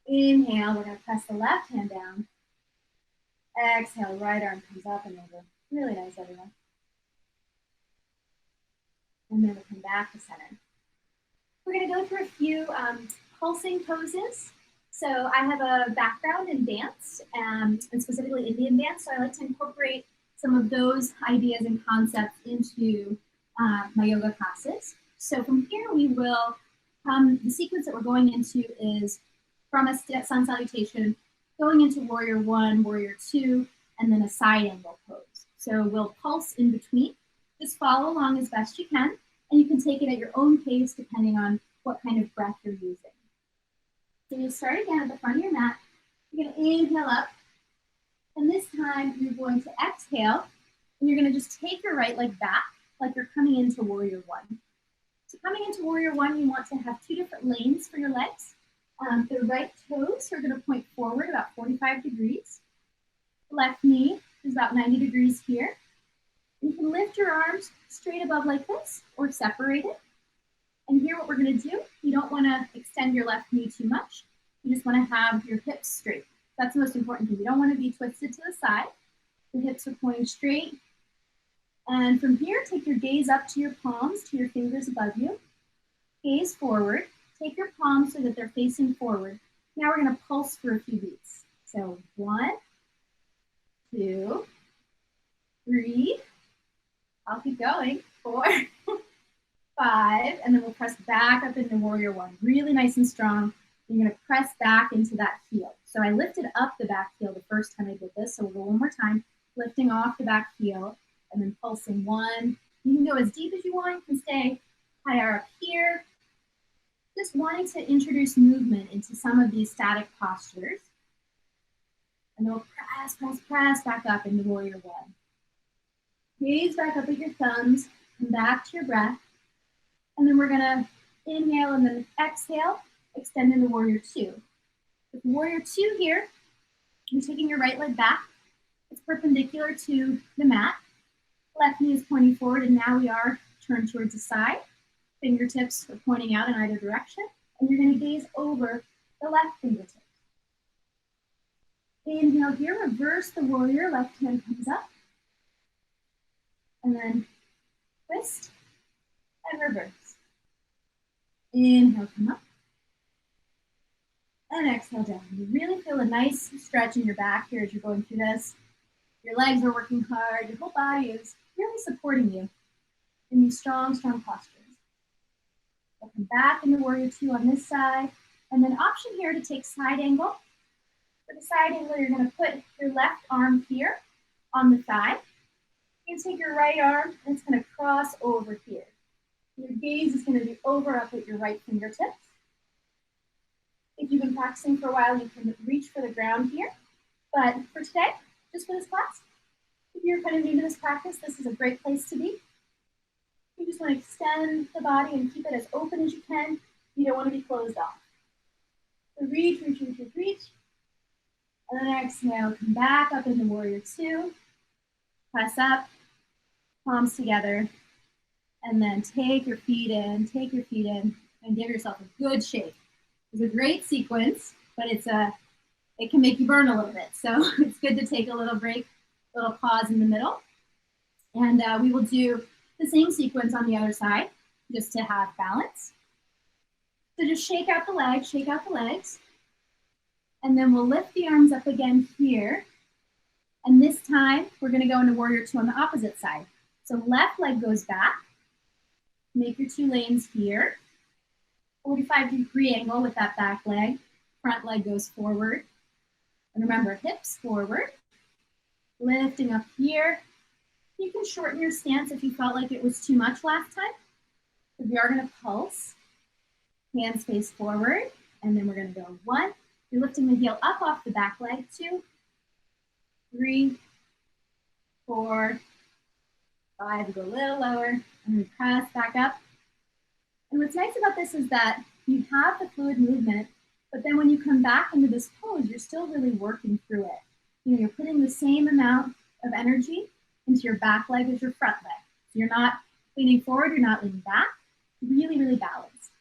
Inhale, we're going to press the left hand down. Exhale, right arm comes up and over. Really nice, everyone. And then we'll come back to center. We're going to go through a few pulsing poses. So I have a background in dance, and specifically Indian dance, so I like to incorporate some of those ideas and concepts into my yoga classes. So from here we will, the sequence that we're going into is from a sun salutation, going into warrior one, warrior two, and then a side angle pose. So we'll pulse in between. Just follow along as best you can, and you can take it at your own pace depending on what kind of breath you're using. So you'll start again at the front of your mat. You're going to inhale up, and this time you're going to exhale, and you're going to just take your right leg back like you're coming into warrior one. So coming into warrior one, you want to have two different lanes for your legs. The right toes are going to point forward about 45 degrees. The left knee is about 90 degrees here. You can lift your arms straight above like this or separate it. And here what we're going to do, you don't want to extend your left knee too much. You just want to have your hips straight. That's the most important thing. You don't want to be twisted to the side. The hips are pointing straight. And from here, take your gaze up to your palms, to your fingers above you. Gaze forward. Take your palms so that they're facing forward. Now we're going to pulse for a few beats. So 1, 2, 3. I'll keep going. 4, 5, and then we'll press back up into warrior one. Really nice and strong. You're going to press back into that heel. So I lifted up the back heel the first time I did this. So we'll go one more time, lifting off the back heel and then pulsing 1. You can go as deep as you want. You can stay higher up here. Just wanting to introduce movement into some of these static postures. And then we'll press, press, press back up into warrior one. Gaze back up at your thumbs, come back to your breath. And then we're gonna inhale and then exhale, extend into warrior two. With warrior two here, you're taking your right leg back. It's perpendicular to the mat. Left knee is pointing forward, and now we are turned towards the side. Fingertips are pointing out in either direction, and you're gonna gaze over the left fingertips. Inhale here, reverse the warrior, left hand comes up. And then twist and reverse. Inhale, come up. And exhale down. You really feel a nice stretch in your back here as you're going through this. Your legs are working hard. Your whole body is really supporting you in these strong, strong postures. We'll come back into warrior two on this side. And then option here to take side angle. For the side angle, you're going to put your left arm here on the thigh. You take your right arm and it's going to cross over here. Your gaze is going to be over up at your right fingertips. If you've been practicing for a while, you can reach for the ground here. But for today, just for this class, if you're kind of new to this practice, this is a great place to be. You just want to extend the body and keep it as open as you can. You don't want to be closed off. So reach, reach, reach, reach, reach. And then exhale, come back up into warrior two. Press up, palms together. And then take your feet in, and give yourself a good shake. It's a great sequence, but it can make you burn a little bit. So it's good to take a little break, a little pause in the middle. And we will do the same sequence on the other side, just to have balance. So just shake out the legs, and then we'll lift the arms up again here. And this time, we're gonna go into warrior two on the opposite side. So left leg goes back, make your two lanes here. 45-degree angle with that back leg. Front leg goes forward. And remember, hips forward. Lifting up here. You can shorten your stance if you felt like it was too much last time. So we are going to pulse. Hands face forward. And then we're going to go 1. You're lifting the heel up off the back leg. 2, 3, 4, 5. Go a little lower. And we press back up. And what's nice about this is that you have the fluid movement, but then when you come back into this pose, you're still really working through it. You're putting the same amount of energy into your back leg as your front leg. So you're not leaning forward, you're not leaning back. Really, really balanced.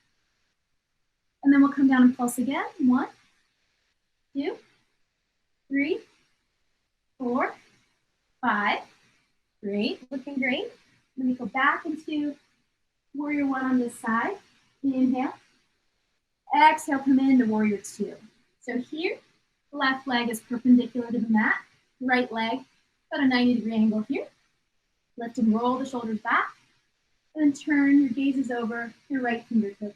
And then we'll come down and pulse again. 1, 2, 3, 4, 5. Great, looking great. Then we go back into warrior one on this side. Inhale. Exhale, come into warrior two. So here, left leg is perpendicular to the mat. Right leg, about a 90-degree angle here. Lift and roll the shoulders back. And then turn your gazes over your right fingertips.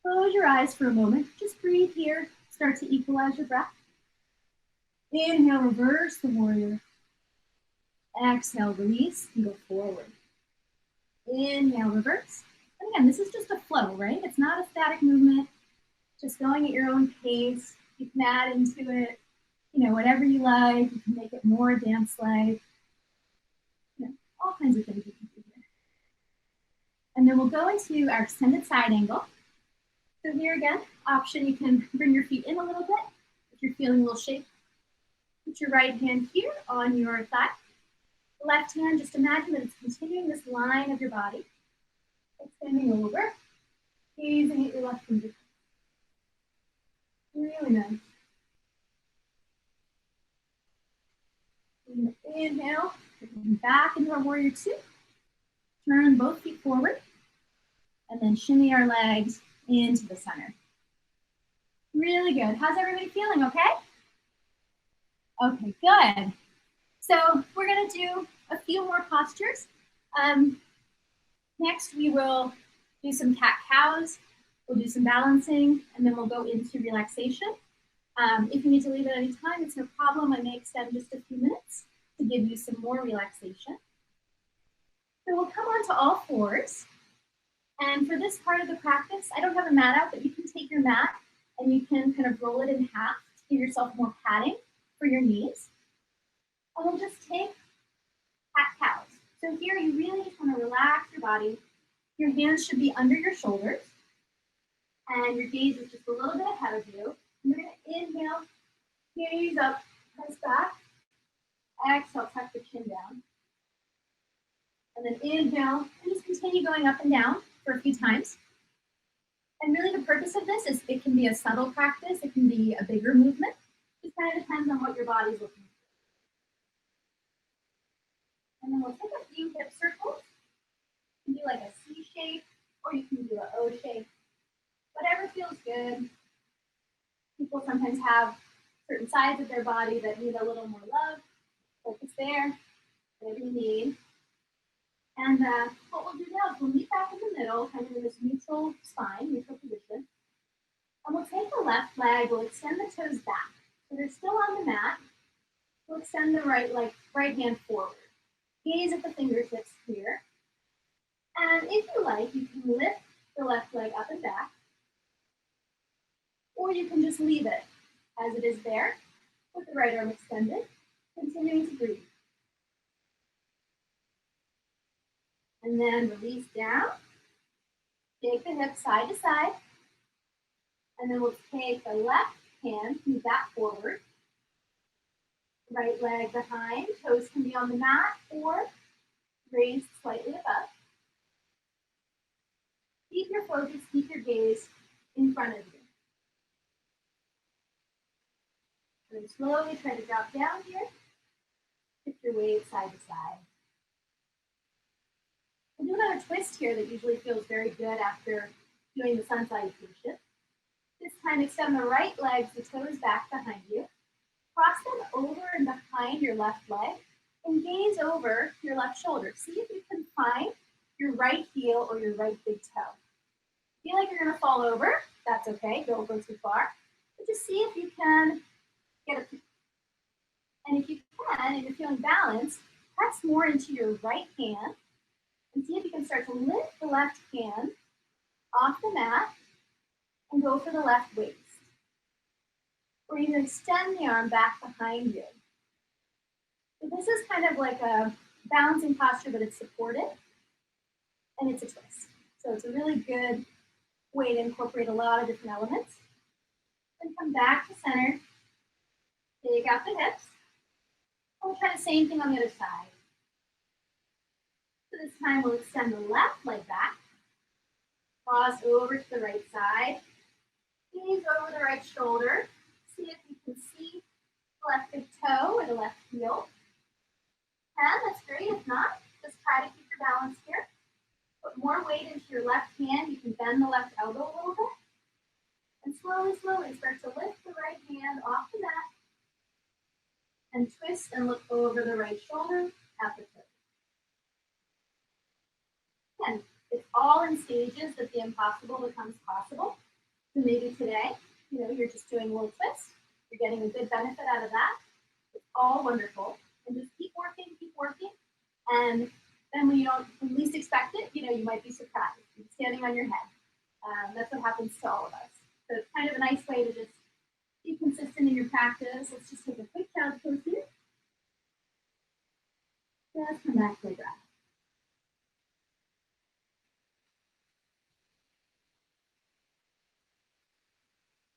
Close your eyes for a moment. Just breathe here. Start to equalize your breath. Inhale, reverse the warrior. Exhale, release, and go forward. Inhale, reverse. And again, this is just a flow, right? It's not a static movement, just going at your own pace. You can add into it, whatever you like. You can make it more dance-like. All kinds of things you can do here. And then we'll go into our extended side angle. So here again, option, you can bring your feet in a little bit. If you're feeling a little shake, put your right hand here on your thigh. Left hand, just imagine that it's continuing this line of your body. Extending over, gazing at your left fingertips. Really nice. Inhale, back into our warrior two. Turn both feet forward, and then shimmy our legs into the center. Really good. How's everybody feeling, okay? Okay, good. So we're gonna do a few more postures. Next, we will do some cat-cows. We'll do some balancing, and then we'll go into relaxation. If you need to leave at any time, it's no problem. I may extend just a few minutes to give you some more relaxation. So we'll come onto all fours. And for this part of the practice, I don't have a mat out, but you can take your mat and you can kind of roll it in half to give yourself more padding for your knees. And we'll just take cat-cows. So here you really just want to relax your body. Your hands should be under your shoulders. And your gaze is just a little bit ahead of you. You're going to inhale, gaze up, press back. Exhale, tuck the chin down. And then inhale, and just continue going up and down for a few times. And really the purpose of this is it can be a subtle practice. It can be a bigger movement. Just kind of depends on what your body's looking for. And then we'll take a few hip circles. You can do like a C shape, or you can do an O shape. Whatever feels good. People sometimes have certain sides of their body that need a little more love. Focus there, whatever you need. And what we'll do now is we'll meet back in the middle, kind of in this neutral spine, neutral position. And we'll take the left leg, we'll extend the toes back. So they're still on the mat. We'll extend the right hand forward. Gaze at the fingertips here. And if you like, you can lift the left leg up and back. Or you can just leave it as it is there, with the right arm extended, continuing to breathe. And then release down. Take the hips side to side. And then we'll take the left hand, move that forward. Right leg behind, toes can be on the mat or raised slightly above. Keep your focus, keep your gaze in front of you. And then slowly try to drop down here. Shift your weight side to side. We'll do another twist here that usually feels very good after doing the sun salutation. This time extend the right legs, the toes back behind you. Cross them over and behind your left leg and gaze over your left shoulder. See if you can find your right heel or your right big toe. Feel like you're going to fall over, that's okay, don't go too far. But just see if you can get a peek. And if you can, and you're feeling balanced, press more into your right hand and see if you can start to lift the left hand off the mat and go for the left waist. Or you can extend the arm back behind you. So this is kind of like a balancing posture, but it's supported and it's a twist. So it's a really good way to incorporate a lot of different elements. Then come back to center, take out the hips. We'll try the same thing on the other side. So this time we'll extend the left leg back, cross over to the right side, gaze over the right shoulder, see if you can see the left big toe or the left heel. And that's great. If not, just try to keep your balance here. Put more weight into your left hand. You can bend the left elbow a little bit. And slowly, slowly start to lift the right hand off the mat and twist and look over the right shoulder at the toe. Again, it's all in stages that the impossible becomes possible. So maybe today, you're just doing a little twist. You're getting a good benefit out of that. It's all wonderful. And just keep working. And then when you don't least expect it, you might be surprised. You're standing on your head. That's what happens to all of us. So it's kind of a nice way to just be consistent in your practice. Let's just take a quick child's pose here. Just come back to the breath.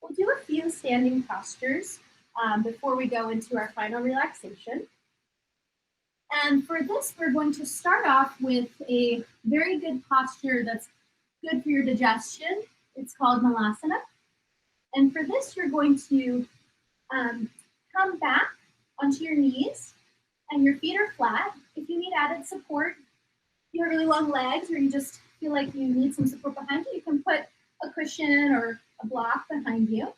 We'll do a few standing postures before we go into our final relaxation. And for this, we're going to start off with a very good posture that's good for your digestion. It's called Malasana. And for this, you're going to come back onto your knees and your feet are flat. If you need added support, you have really long legs or you just feel like you need some support behind you, you can put a cushion or a block behind you.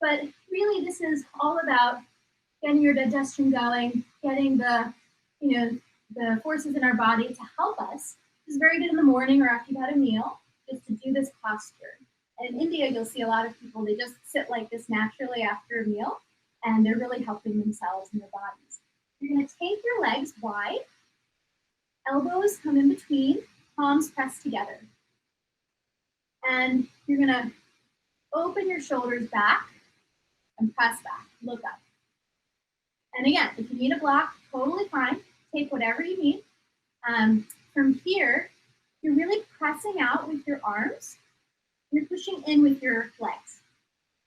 But really, this is all about getting your digestion going, getting the forces in our body to help us. It's very good in the morning or after you've had a meal, just to do this posture. And in India, you'll see a lot of people, they just sit like this naturally after a meal, and they're really helping themselves and their bodies. You're going to take your legs wide, elbows come in between, palms press together. And you're going to open your shoulders back and press back, look up. And again, if you need a block, totally fine. Take whatever you need. From here, you're really pressing out with your arms. You're pushing in with your legs.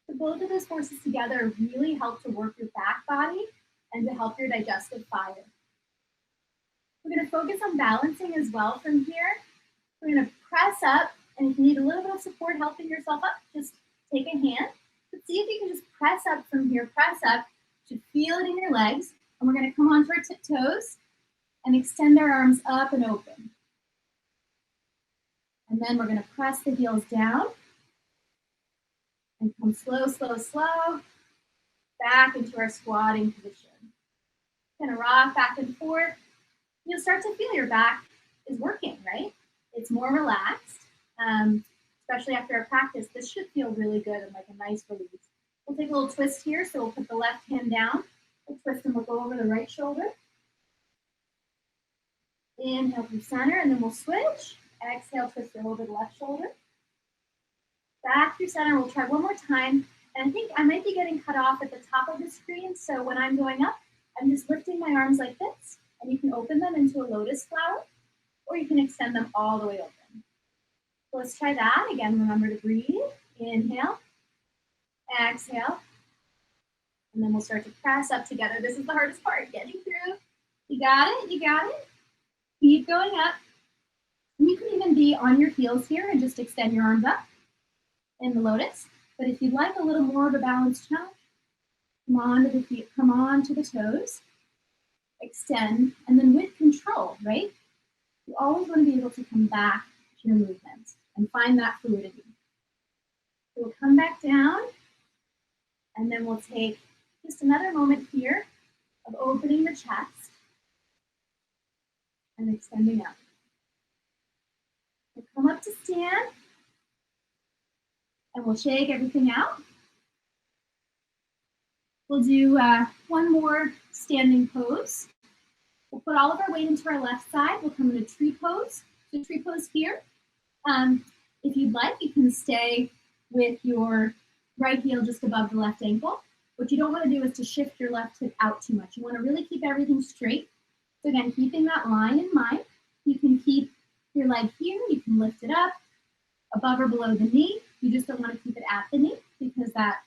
So both of those forces together really help to work your back body and to help your digestive fire. We're going to focus on balancing as well from here. We're going to press up, and if you need a little bit of support helping yourself up, just take a hand. But see if you can just press up from here, press up, You should feel it in your legs. And we're going to come onto our tiptoes and extend our arms up and open. And then we're going to press the heels down and come slow, slow, slow back into our squatting position. Kind of rock back and forth. You'll start to feel your back is working, right? It's more relaxed, especially after our practice. This should feel really good and like a nice release. We'll take a little twist here. So we'll put the left hand down. We'll twist and we'll go over the right shoulder. Inhale through center, and then we'll switch. Exhale, twist over the left shoulder. Back through center. We'll try one more time. And I think I might be getting cut off at the top of the screen. So when I'm going up, I'm just lifting my arms like this. And you can open them into a lotus flower, or you can extend them all the way open. So let's try that. Again, remember to breathe. Inhale. Exhale. And then we'll start to press up together. This is the hardest part, getting through. You got it, you got it. Keep going up. And you can even be on your heels here and just extend your arms up in the lotus. But if you'd like a little more of a balanced challenge, come on to the feet, come on to the toes, extend, and then with control, right? You always want to be able to come back to your movements and find that fluidity. So we'll come back down, and then we'll take just another moment here of opening the chest and extending up. We'll come up to stand, and we'll shake everything out. We'll do one more standing pose. We'll put all of our weight into our left side. We'll come into tree pose. So tree pose here. If you'd like, you can stay with your right heel just above the left ankle. What you don't want to do is to shift your left hip out too much. You want to really keep everything straight. So again, keeping that line in mind, you can keep your leg here. You can lift it up above or below the knee. You just don't want to keep it at the knee because that,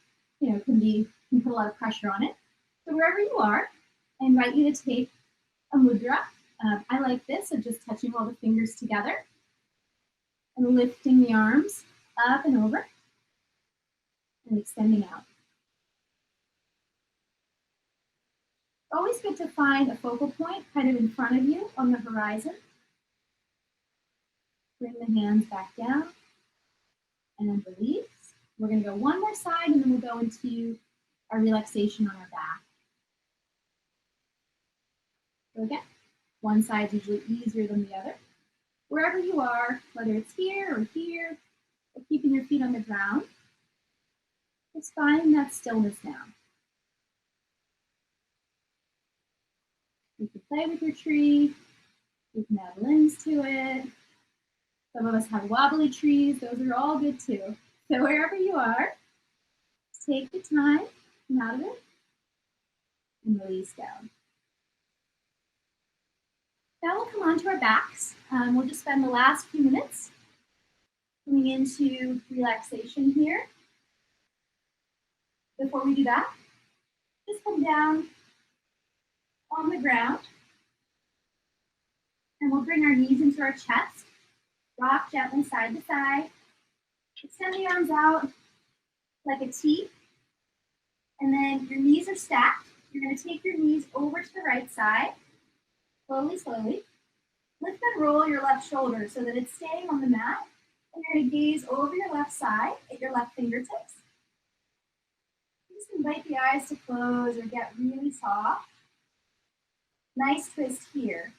can put a lot of pressure on it. So wherever you are, I invite you to take a mudra. I like this of just touching all the fingers together and lifting the arms up and over and extending out. Always good to find a focal point kind of in front of you on the horizon. Bring the hands back down and release. We're going to go one more side, and then we'll go into our relaxation on our back. So again, one side's usually easier than the other. Wherever you are, whether it's here, or keeping your feet on the ground, just find that stillness now. You can play with your tree. You can add limbs to it. Some of us have wobbly trees. Those are all good too. So wherever you are, take the time, come out of it, and release down. Now we'll come onto our backs. We'll just spend the last few minutes coming into relaxation here. Before we do that, just come down on the ground, and we'll bring our knees into our chest. Rock gently side to side. Extend the arms out like a T. And then your knees are stacked. You're going to take your knees over to the right side. Slowly, slowly. Lift and roll your left shoulder so that it's staying on the mat. And you're going to gaze over your left side at your left fingertips. Just invite the eyes to close or get really soft. Nice twist here.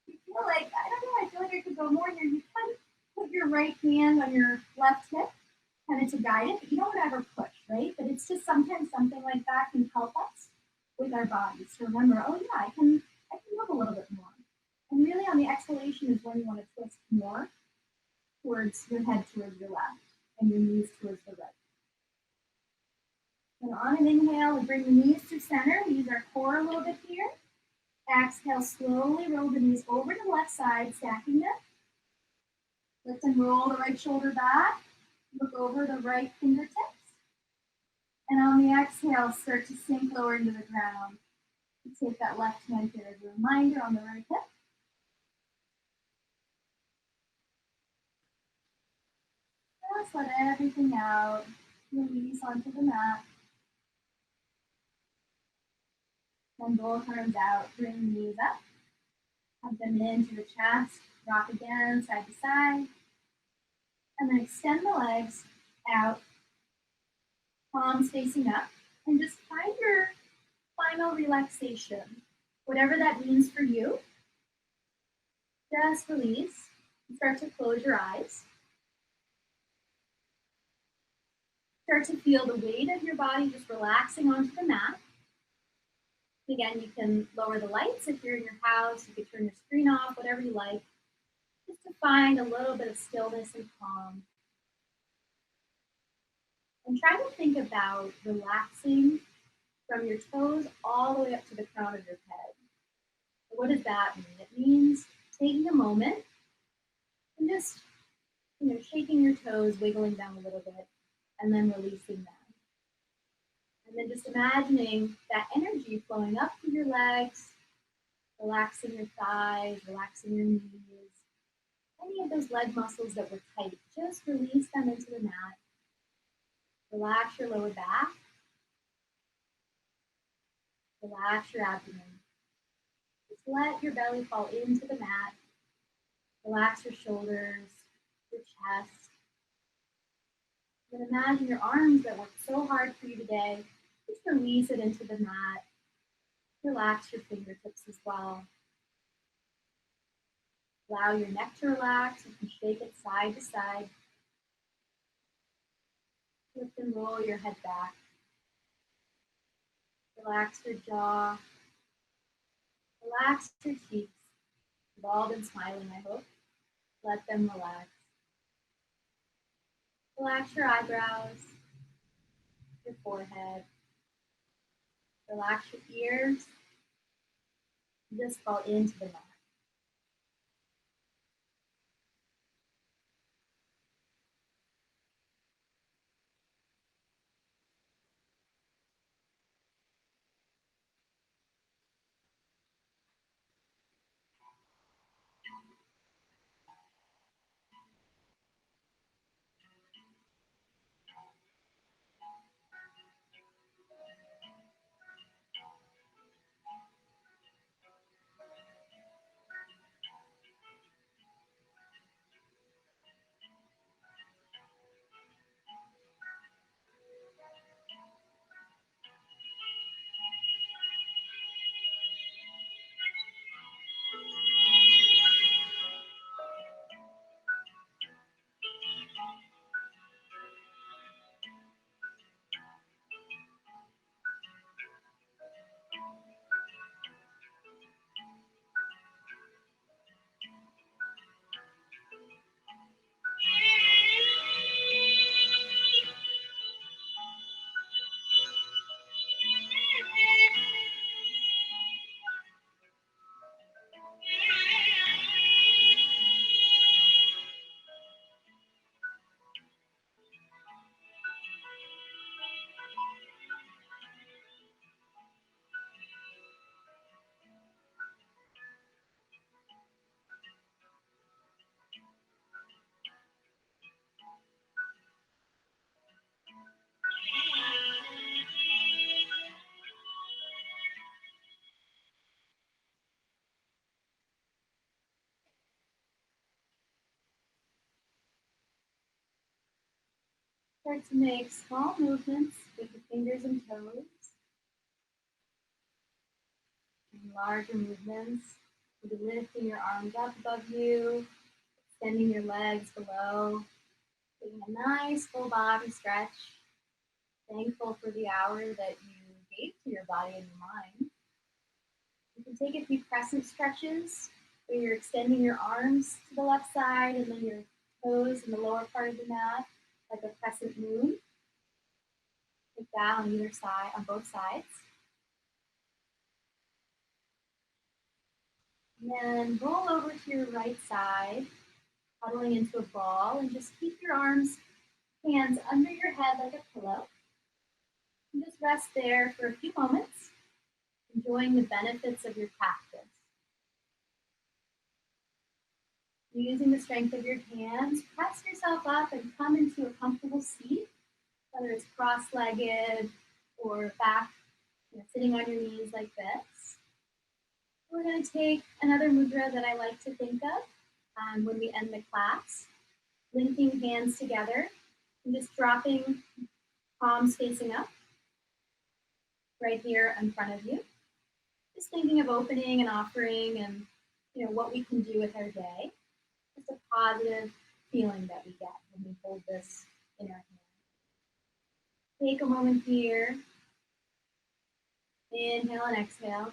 You feel like, I feel like I could go more here. You can put your right hand on your left hip, kind of to guide it, but you don't want to ever push, right? But it's just sometimes something like that can help us with our bodies to remember, oh yeah, I can move a little bit more. And really on the exhalation is when you want to twist more towards your head towards your left and your knees towards the right. And on an inhale, we bring the knees to center. We use our core a little bit here. Exhale, slowly roll the knees over to the left side, stacking them. Lift and roll the right shoulder back. Look over the right fingertips. And on the exhale, start to sink lower into the ground. You take that left hand here as a reminder on the right hip. Just let everything out. Release onto the mat. Then both arms out, bring the knees up, hug them into the chest, rock again, side to side, and then extend the legs out, palms facing up, and just find your final relaxation. Whatever that means for you, just release and start to close your eyes. Start to feel the weight of your body just relaxing onto the mat. Again, you can lower the lights if you're in your house. You could turn your screen off, whatever you like, just to find a little bit of stillness and calm. And try to think about relaxing from your toes all the way up to the crown of your head. What does that mean? It means taking a moment and just shaking your toes, wiggling them a little bit, and then releasing them. And then just imagining that energy flowing up through your legs, relaxing your thighs, relaxing your knees. Any of those leg muscles that were tight, just release them into the mat. Relax your lower back. Relax your abdomen. Just let your belly fall into the mat. Relax your shoulders, your chest. And imagine your arms that worked so hard for you today. Just release it into the mat. Relax your fingertips as well. Allow your neck to relax. You can shake it side to side. Lift and roll your head back. Relax your jaw. Relax your cheeks. You've all been smiling, I hope. Let them relax. Relax your eyebrows, your forehead. Relax your ears. Just fall into the mat. Start to make small movements with the fingers and toes. And larger movements. Maybe lifting your arms up above you, extending your legs below, taking a nice full body stretch. Thankful for the hour that you gave to your body and your mind. You can take a few crescent stretches where you're extending your arms to the left side and then your toes in the lower part of the mat, like a crescent moon. Take that on either side, on both sides. And then roll over to your right side, huddling into a ball, and just keep your hands under your head like a pillow. And just rest there for a few moments, enjoying the benefits of your practice. Using the strength of your hands, press yourself up and come into a comfortable seat, whether it's cross-legged or back Sitting on your knees like this. We're going to take another mudra that I like to think of when we end the class, linking hands together and just dropping palms facing up right here in front of you. Just thinking of opening and offering and what we can do with our day. Just a positive feeling that we get when we hold this in our hand. Take a moment here. Inhale and exhale.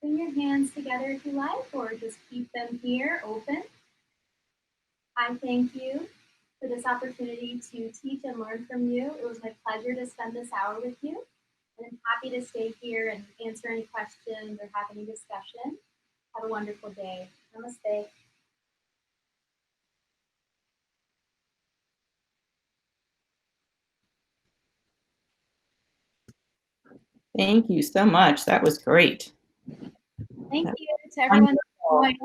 Bring your hands together if you like, or just keep them here open. I thank you for this opportunity to teach and learn from you. It was my pleasure to spend this hour with you. And I'm happy to stay here and answer any questions or have any discussion. Have a wonderful day. Namaste. Thank you so much. That was great. Thank you to everyone who joined.